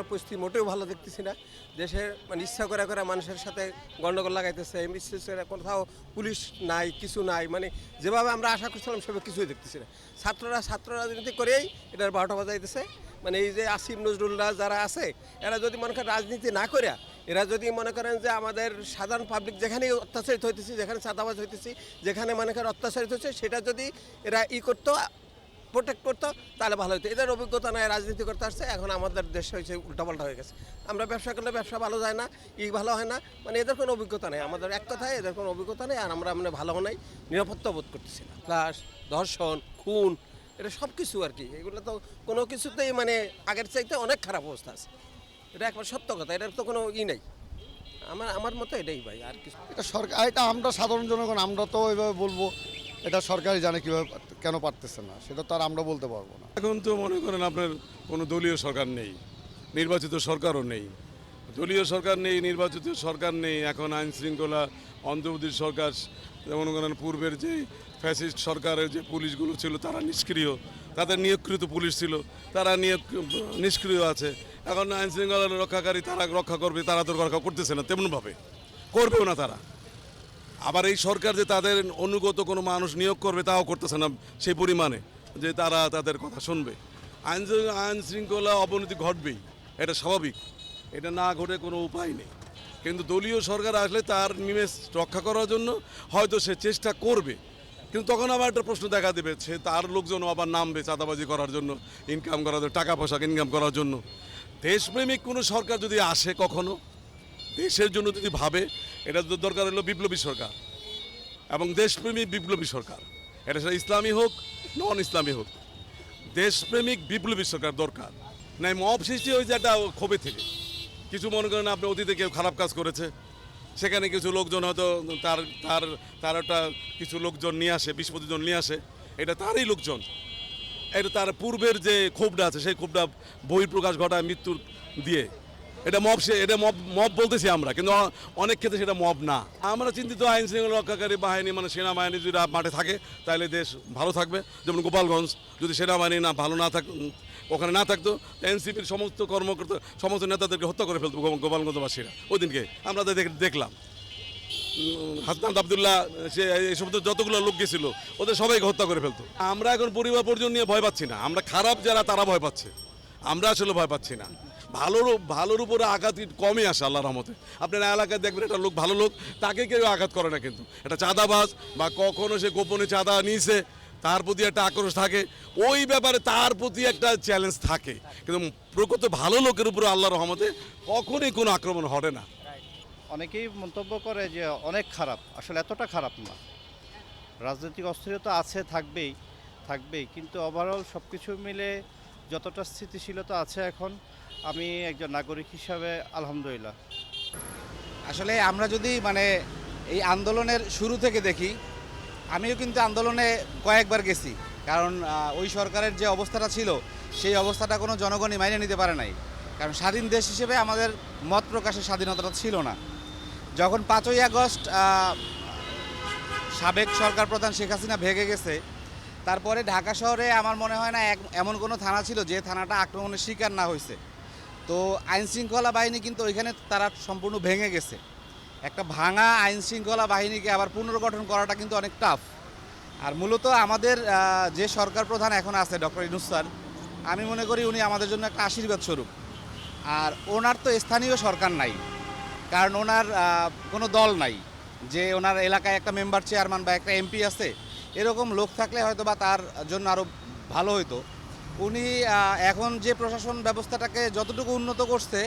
আমরা পরিস্থিতি মোটেও ভালো দেখতেছি না। দেশের মানে ইচ্ছা করে করে মানুষের সাথে গণ্ডগোল লাগাইতেছে, বিশেষ করে কোথাও পুলিশ নাই, কিছু নাই, মানে যেভাবে আমরা আশা করছিলাম সেভাবে কিছুই দেখতেছি না। ছাত্র রাজনীতি করেই এটার 12টা বাজাইতেছে। মানে এই যে আসিফ নজরুলরা যারা আছে, এরা যদি মনে করেন রাজনীতি না করে, এরা যদি মনে করেন যে আমাদের সাধারণ পাবলিক যেখানে অত্যাচারিত হইতেছি, যেখানে চাঁদাবাজ হইতেছি, যেখানে মনে করেন অত্যাচারিত হচ্ছে, সেটা যদি এরা করতো, প্রোটেক্ট করতো, তাহলে ভালো হতো। এদের অভিজ্ঞতা নাই, রাজনীতি করতে আসছে, এখন আমাদের দেশ হয়েছে উল্টাপাল্টা হয়ে গেছে। আমরা ব্যবসা করলে ব্যবসা ভালো যায় না, ভালো হয় না, মানে এদের কোনো অভিজ্ঞতা নেই। আমাদের এক কথায় এদের কোনো অভিজ্ঞতা নেই, আর আমরা মানে ভালো নাই, নিরাপত্তা বোধ করতেছি না। প্লাস ধর্ষণ, খুন, এটা সব কিছু আর কি, এগুলো তো কোনো কিছুতেই মানে আগের চাইতে অনেক খারাপ অবস্থা আছে। এটা একবার সত্য কথা, এটার তো কোনো নেই। আমার মতো এটাই ভাই, আর কিছু। এটা সরকার, এটা আমরা সাধারণ জনগণ, আমরা তো ওইভাবে বলবো, এটা সরকারই জানে কীভাবে কেন পারতেছে না, সেটা তো আর আমরা বলতে পারবো না। এখন তো মনে করেন আপনার কোনো দলীয় সরকার নেই, নির্বাচিত সরকারও নেই, দলীয় সরকার নেই, নির্বাচিত সরকার নেই। এখন আইন শৃঙ্খলা অন্তর্বর্তী সরকার, যেমন করেন পূর্বের যে ফ্যাসিস্ট সরকারের যে পুলিশগুলো ছিল তারা নিষ্ক্রিয়, তাদের নিয়োগকৃত পুলিশ ছিল তারা নিষ্ক্রিয় আছে। এখন আইন শৃঙ্খলা রক্ষাকারী তারা রক্ষা করবে, তারা তো রক্ষা করতেছে না, তেমনভাবে করবেও না তারা। আবার এই সরকার যে তাদের অনুগত কোনো মানুষ নিয়োগ করবে তাও করতেছে না সেই পরিমাণে যে তারা তাদের কথা শুনবে। আইন শৃঙ্খলা অবনতি ঘটবেই, এটা স্বাভাবিক, এটা না ঘটে কোনো উপায় নেই। কিন্তু দলীয় সরকার আসলে তার ইমেজ রক্ষা করার জন্য হয়তো সে চেষ্টা করবে, কিন্তু তখন আবার একটা প্রশ্ন দেখা দেবে, সে তার লোকজন আবার নামবে চাঁদাবাজি করার জন্য, ইনকাম করার জন্য, টাকা পয়সা ইনকাম করার জন্য। দেশপ্রেমিক কোনো সরকার যদি আসে কখনো, দেশের জন্য যদি ভাবে, এটা দরকার হলো বিপ্লবী সরকার এবং দেশপ্রেমিক বিপ্লবী সরকার। এটা সেটা ইসলামী হোক, নন ইসলামী হোক, দেশপ্রেমিক বিপ্লবী সরকার দরকার। নাই মব সৃষ্টি হয়েছে একটা ক্ষোভে থেকে, কিছু মনে করেন আপনি অতীতে কেউ খারাপ কাজ করেছে, সেখানে কিছু লোকজন হয়তো তার তার তার একটা কিছু লোকজন নিয়ে আসে, 20-25 জন নিয়ে আসে, এটা তারই লোকজন, এটা তার পূর্বের যে ক্ষোভটা আছে সেই ক্ষোভটা বহিঃপ্রকাশ ঘটায় মৃত্যুর দিয়ে। এটা মব বলতেছি আমরা, কিন্তু অনেক ক্ষেত্রে সেটা মব না। আমরা চিন্তিত আইন শৃঙ্খলা রক্ষাকারী বাহিনী, মানে সেনাবাহিনী যদি মাঠে থাকে তাহলে দেশ ভালো থাকবে। যেমন গোপালগঞ্জ যদি সেনাবাহিনী ওখানে না থাকতো, এনসিপির সমস্ত কর্মকর্তা, সমস্ত নেতাদেরকে হত্যা করে ফেলতো গোপালগঞ্জবাসীরা। ওই দিনকে আমরা দেখলাম হাসনাত আবদুল্লাহ, সে এই সমস্ত যতগুলো লোক গেছিল ওদের সবাইকে হত্যা করে ফেলতো। আমরা এখন পরিবার পরিজন নিয়ে ভয় পাচ্ছি না, আমরা খারাপ যারা তারা ভয় পাচ্ছে, আমরা আসলে ভয় পাচ্ছি না। ভালোর উপরে আঘাত কমই আসে আল্লাহর রহমতে। আপনারা এলাকায় দেখবেন একটা লোক ভালো লোক, তাকে কেউ আঘাত করে না, কিন্তু একটা চাঁদাবাজ বা কখনো সে গোপনে চাঁদা নিয়েছে তার প্রতি একটা আক্রোশ থাকে, ওই ব্যাপারে তার প্রতি একটা চ্যালেঞ্জ থাকে। কিন্তু প্রকৃত ভালো লোকের উপরে আল্লাহর রহমতে কখনোই কোনো আক্রমণ ঘটে না। অনেকেই মন্তব্য করে যে অনেক খারাপ, আসলে এতটা খারাপ না। রাজনৈতিক অস্থিরতা আছে, থাকবেই, কিন্তু ওভারঅল সব কিছু মিলে যতটা স্থিতিশীলতা আছে এখন, আমি একজন নাগরিক হিসাবে আলহামদুলিল্লাহ। আসলে আমরা যদি মানে এই আন্দোলনের শুরু থেকে দেখি, আমিও কিন্তু আন্দোলনে কয়েকবার গেছি, কারণ ওই সরকারের যে অবস্থাটা ছিল সেই অবস্থাটা কোনো জনগণই মাইনে নিতে পারে নাই। কারণ স্বাধীন দেশ হিসেবে আমাদের মত প্রকাশের স্বাধীনতাটা ছিল না। যখন 5ই আগস্ট সাবেক সরকার প্রধান শেখ হাসিনা ভেঙে গেছে, তারপরে ঢাকা শহরে আমার মনে হয় না এমন কোনো থানা ছিল যে থানাটা আক্রমণের শিকার না হয়েছে। তো আইনশৃঙ্খলা বাহিনী কিন্তু ওইখানে তারা সম্পূর্ণ ভেঙে গেছে। একটা ভাঙা আইনশৃঙ্খলা বাহিনীকে আবার পুনর্গঠন করাটা কিন্তু অনেক টাফ। আর মূলত আমাদের যে সরকার প্রধান এখন আছে ডক্টর ইউনূস স্যার, আমি মনে করি উনি আমাদের জন্য একটা আশীর্বাদ স্বরূপ। আর ওনার তো স্থানীয় সরকার নাই, কারণ ওনার কোনো দল নাই যে ওনার এলাকায় একটা মেম্বার চেয়ারম্যান বা একটা এমপি আছে, এরকম লোক থাকলে হয়তো বা তার জন্য আরও ভালো হতো। উনি এখন যে প্রশাসন ব্যবস্থাটাকে যতটুকু উন্নত করছে,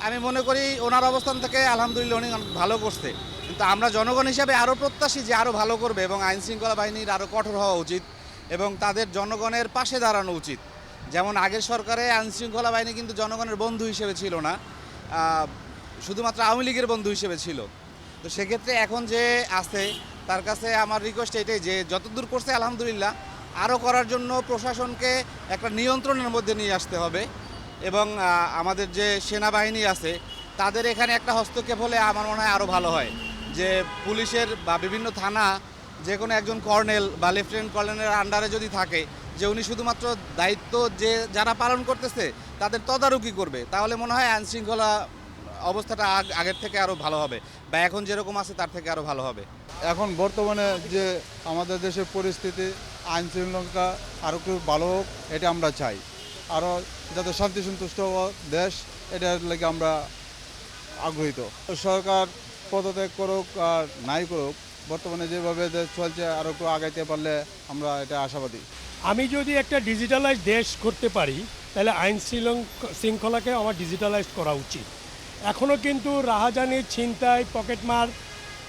আমি মনে করি ওনার অবস্থান থেকে আলহামদুলিল্লাহ উনি অনেক ভালো করছে। কিন্তু আমরা জনগণ হিসাবে আরও প্রত্যাশী যে আরও ভালো করবে, এবং আইনশৃঙ্খলা বাহিনীর আরও কঠোর হওয়া উচিত এবং তাদের জনগণের পাশে দাঁড়ানো উচিত। যেমন আগের সরকারে আইনশৃঙ্খলা বাহিনী কিন্তু জনগণের বন্ধু হিসেবে ছিল না, শুধুমাত্র আওয়ামী লীগের বন্ধু হিসেবে ছিল। তো সেক্ষেত্রে এখন যে আছে তার কাছে আমার রিকোয়েস্ট এটাই যে যতদূর করছে আলহামদুলিল্লাহ, আরও করার জন্য প্রশাসনকে একটা নিয়ন্ত্রণের মধ্যে নিয়ে আসতে হবে। এবং আমাদের যে সেনাবাহিনী আছে তাদের এখানে একটা হস্তক্ষেপ হলে আমার মনে হয় আরও ভালো হয়। যে পুলিশের বা বিভিন্ন থানা যে কোনো একজন কর্নেল বা লেফটেন্যান্ট কর্নেলের আন্ডারে যদি থাকে, যে উনি শুধুমাত্র দায়িত্ব যে যারা পালন করতেছে তাদের তদারকি করবে, তাহলে মনে হয় আইন শৃঙ্খলা অবস্থাটা আগের থেকে আরও ভালো হবে, বা এখন যেরকম আছে তার থেকে আরও ভালো হবে। এখন বর্তমানে যে আমাদের দেশের পরিস্থিতি, আইন শৃঙ্খলা আরও একটু ভালো হোক, এটা আমরা চাই। আরও যাতে শান্তি সন্তুষ্ট দেশ, এটার লেগে আমরা আগ্রহীত। সরকার পদত্যাগ করুক আর নাই করুক, বর্তমানে যেভাবে দেশ চলছে আরও একটু আগাইতে পারলে আমরা এটা আশাবাদী। আমি যদি একটা ডিজিটালাইজ দেশ করতে পারি, তাহলে আইন শৃঙ্খলাকে আমার ডিজিটালাইজ করা উচিত। এখনও কিন্তু রাহাজানি, ছিনতাই, পকেটমার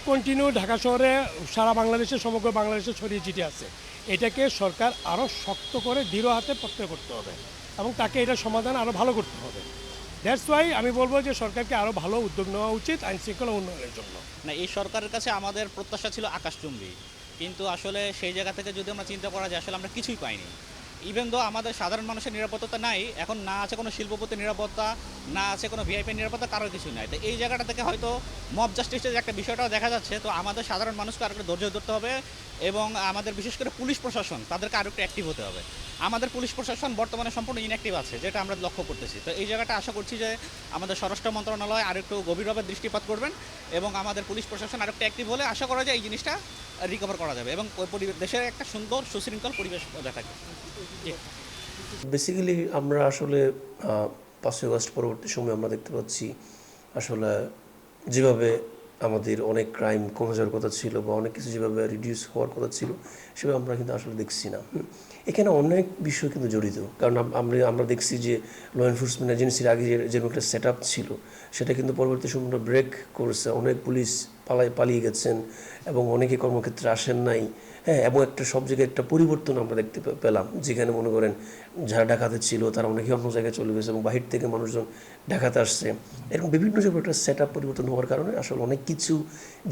কন্টিনিউ ঢাকা শহরে, সারা বাংলাদেশে, সমগ্র বাংলাদেশে ছড়িয়ে ছিটিয়ে আছে। এটাকে সরকার আরও শক্ত করে দৃঢ় হাতে প্রত্যয় করতে হবে এবং তাকে এটা সমাধান আরও ভালো করতে হবে। দ্যাটস ওয়াই আমি বলবো যে সরকারকে আরও ভালো উদ্যোগ নেওয়া উচিত আইন শৃঙ্খলা উন্নয়নের জন্য। না, এই সরকারের কাছে আমাদের প্রত্যাশা ছিল আকাশচুম্বী, কিন্তু আসলে সেই জায়গা থেকে যদি আমরা চিন্তা করা যায়, আসলে আমরা কিছুই পাইনি। ইভেন দো আমাদের সাধারণ মানুষের নিরাপত্তা নাই, এখন না আছে কোনো শিল্পপতির নিরাপত্তা, না আছে কোনো ভিআইপি নিরাপত্তা, কারোর কিছু নাই। তো এই জায়গাটা থেকে হয়তো মব জাস্টিসের যে একটা বিষয়টাও দেখা যাচ্ছে। তো আমাদের সাধারণ মানুষকে আরও একটু ধৈর্য ধরতে হবে এবং আমাদের বিশেষ করে পুলিশ প্রশাসন, তাদেরকে আরও একটু অ্যাক্টিভ হতে হবে। আমাদের পুলিশ প্রশাসন বর্তমানে সম্পূর্ণ ইনঅ্যাক্টিভ আছে, যেটা আমরা লক্ষ্য করতেছি। তো এই জায়গাটা আশা করছি যে আমাদের স্বরাষ্ট্র মন্ত্রণালয় আর একটু গভীরভাবে দৃষ্টিপাত করবেন এবং আমাদের পুলিশ প্রশাসন আর একটু অ্যাক্টিভ হলে আশা করা যায় এই জিনিসটা রিকভার করা যাবে এবং দেশের একটা সুন্দর সুশৃঙ্খল পরিবেশ বজায় থাকবে। বেসিক্যালি আমরা আসলে 5ই আগস্ট পরবর্তী সময়ে আমরা দেখতে পাচ্ছি আসলে যেভাবে আমাদের অনেক ক্রাইম কমে যাওয়ার কথা ছিল বা অনেক কিছু যেভাবে রিডিউস হওয়ার কথা ছিল, সেভাবে আমরা কিন্তু আসলে দেখছি না। এখানে অনেক বিষয় কিন্তু জড়িত, কারণ আমরা দেখছি যে ল এনফোর্সমেন্ট এজেন্সির আগে যেরকম একটা সেট আপ ছিল, সেটা কিন্তু পরবর্তী সময় ব্রেক করেছে। অনেক পুলিশ পালিয়ে গেছেন এবং অনেকে কর্মক্ষেত্রে আসেন নাই। হ্যাঁ, এবং একটা সব জায়গায় একটা পরিবর্তন আমরা দেখতে পেলাম, যেখানে মনে করেন যারা ঢাকাতে ছিল তারা অনেকে অন্য জায়গায় চলে গেছে এবং বাহির থেকে মানুষজন ঢাকাতে আসছে। এরকম বিভিন্ন জায়গায় একটা সেট আপ পরিবর্তন হওয়ার কারণে আসলে অনেক কিছু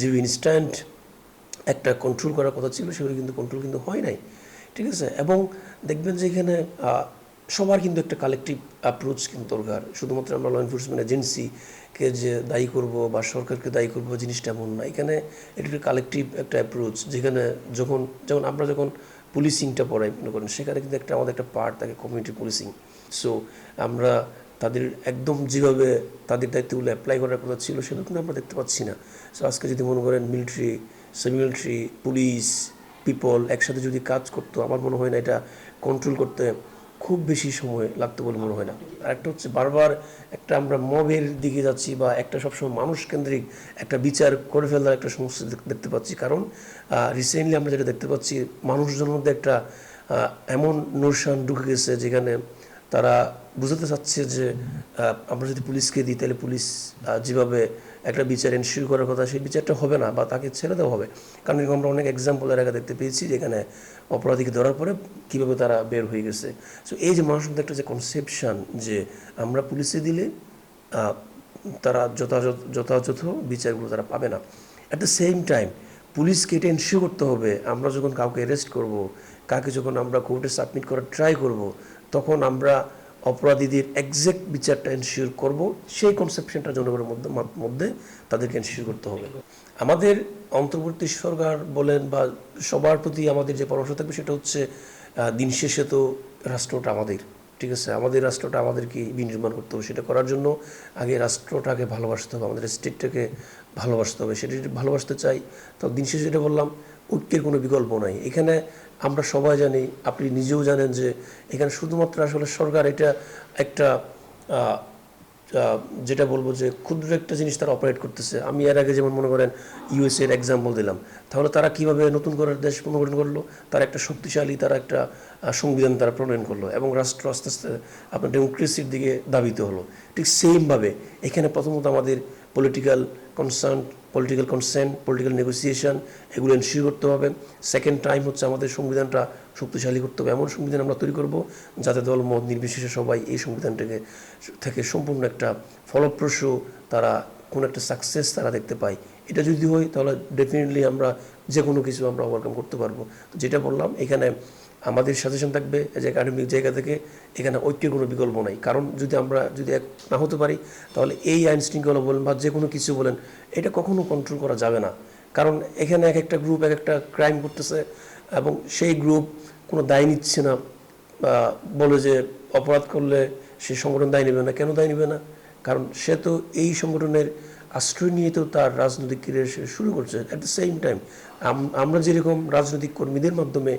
যে ইনস্ট্যান্ট একটা কন্ট্রোল করার কথা ছিল, সেগুলো কিন্তু কন্ট্রোল কিন্তু হয় নাই, ঠিক আছে। এবং দেখবেন যে এখানে সবার কিন্তু একটা কালেকটিভ অ্যাপ্রোচ কিন্তু দরকার। শুধুমাত্র আমরা ল এনফোর্সমেন্ট এজেন্সিকে যে দায়ী করব বা সরকারকে দায়ী করব, জিনিসটা এমন না। এখানে এটা একটা কালেকটিভ একটা অ্যাপ্রোচ, যেখানে যেমন আমরা যখন পুলিশিংটা পড়াই মনে করেন, সেখানে কিন্তু আমাদের একটা পার্ট থাকে কমিউনিটি পুলিশিং। সো আমরা তাদের একদম যেভাবে তাদের দায়িত্বগুলো অ্যাপ্লাই করার কথা ছিল, সেগুলো কিন্তু আমরা দেখতে পাচ্ছি না। সো আজকে যদি মনে করেন military, semi military, police, people একসাথে যদি কাজ করতো, আমার মনে হয় না এটা কন্ট্রোল করতে খুব বেশি সময় লাগতো বলে মনে হয় না। আর একটা হচ্ছে বারবার একটা আমরা মবের দিকে যাচ্ছি বা একটা সবসময় মানুষ কেন্দ্রিক একটা বিচার করে ফেলার একটা সমস্যা দেখতে পাচ্ছি। কারণ রিসেন্টলি আমরা যেটা দেখতে পাচ্ছি, মানুষজনের মধ্যে একটা এমন নোশন ঢুকে গেছে, যেখানে তারা বুঝাতে চাচ্ছে যে আমরা যদি পুলিশকে দিই, তাহলে পুলিশ যেভাবে একটা বিচার এনশিওর করার কথা, সেই বিচারটা হবে না বা তাকে ছেড়ে দেওয়া হবে। কারণ আমরা অনেক এক্সাম্পলের আগে দেখতে পেয়েছি যেখানে অপরাধীকে ধরার পরে কীভাবে তারা বের হয়ে গেছে। সো এই যে মানুষের মধ্যে একটা যে কনসেপশন যে আমরা পুলিশে দিলে তারা যথাযথ বিচারগুলো তারা পাবে না। অ্যাট দ্য সেম টাইম পুলিশকে এটা এনশিওর করতে হবে, আমরা যখন কাউকে অ্যারেস্ট করব, কাকে যখন আমরা কোর্টে সাবমিট করার ট্রাই করব, তখন আমরা অপরাধীদের এক্সাক্ট বিচারটা এনশিওর করব। সেই কনসেপশনটা জনগণের মধ্যে তাদেরকে এনশিওর করতে হবে। আমাদের অন্তর্বর্তী সরকার বলেন বা সবার প্রতি আমাদের যে পরামর্শ থাকবে, সেটা হচ্ছে দিন শেষে তো রাষ্ট্রটা আমাদের, ঠিক আছে। আমাদের রাষ্ট্রটা আমাদেরকে বিনির্মাণ করতে হবে। সেটা করার জন্য আগে রাষ্ট্রটাকে ভালোবাসতে হবে, আমাদের স্টেটটাকে ভালোবাসতে হবে। সেটা যদি ভালোবাসতে চাই, তো দিন শেষে যেটা বললাম, ঐক্যের কোনো বিকল্প নাই। এখানে আমরা সবাই জানি, আপনি নিজেও জানেন যে এখানে শুধুমাত্র আসলে সরকার এটা একটা যেটা বলবো যে ক্ষুদ্র একটা জিনিস তারা অপারেট করতেছে। আমি এর আগে যেমন মনে করেন ইউএসএর এক্সাম্পল দিলাম, তাহলে তারা কীভাবে নতুন করে দেশ পুনর্গঠন করলো, তারা একটা শক্তিশালী, তারা একটা সংবিধান তারা প্রণয়ন করলো এবং রাষ্ট্র আস্তে আস্তে আপনার ডেমোক্রেসির দিকে ধাবিত হলো। ঠিক সেমভাবে এখানে প্রথমত আমাদের পলিটিক্যাল কনসেন্ট, পলিটিক্যাল নেগোসিয়েশন, এগুলো এনশিওর করতে হবে। সেকেন্ড টাইম হচ্ছে আমাদের সংবিধানটা শক্তিশালী করতে হবে। এমন সংবিধান আমরা তৈরি করব যাতে দল মত নির্বিশেষে সবাই এই সংবিধানটাকে থেকে সম্পূর্ণ একটা ফলপ্রসূ তারা কোনো একটা সাকসেস তারা দেখতে পায়। এটা যদি হয়, তাহলে ডেফিনেটলি আমরা যে কোনো কিছু আমরা ওভারকাম করতে পারবো। যেটা বললাম, এখানে আমাদের সাজেশন থাকবে যে একাডেমিক জায়গা থেকে এখানে ঐক্যের কোনো বিকল্প নাই। কারণ যদি এক না হতে পারি, তাহলে এই আইন শৃঙ্খলা বলেন বা যে কোনো কিছু বলেন, এটা কখনো কন্ট্রোল করা যাবে না। কারণ এখানে এক একটা গ্রুপ এক একটা ক্রাইম করতেছে এবং সেই গ্রুপ কোনো দায় নিচ্ছে না, বলে যে অপরাধ করলে সে সংগঠন দায় নেবে না। কেন দায় নেবে না? কারণ সে তো এই সংগঠনের আশ্রয় নিয়ে তো তার রাজনৈতিক ক্যারিয়ার সে শুরু করছে। অ্যাট দ্য সেম টাইম আমরা যেরকম রাজনৈতিক কর্মীদের মাধ্যমে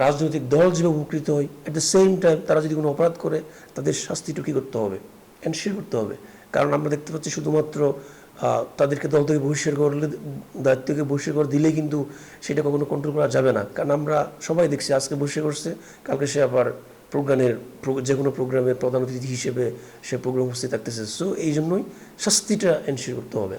রাজনৈতিক দল যেভাবে উপকৃত হয়, অ্যাট দ্য সেম টাইম তারা যদি কোনো অপরাধ করে তাদের শাস্তিটা কী করতে হবে, এনশিওর করতে হবে। কারণ আমরা দেখতে পাচ্ছি শুধুমাত্র তাদেরকে দল থেকে বহিষ্কার করলে, দায়িত্ব থেকে বহিষ্কার করে দিলেই কিন্তু সেটা কখনো কন্ট্রোল করা যাবে না। কারণ আমরা সবাই দেখছি আজকে বহিষ্কার করছে, কালকে সে আবার যে কোনো প্রোগ্রামের প্রধান অতিথি হিসেবে সে প্রোগ্রাম উপস্থিত থাকতেছে। সো এই জন্যই শাস্তিটা এনশিওর করতে হবে।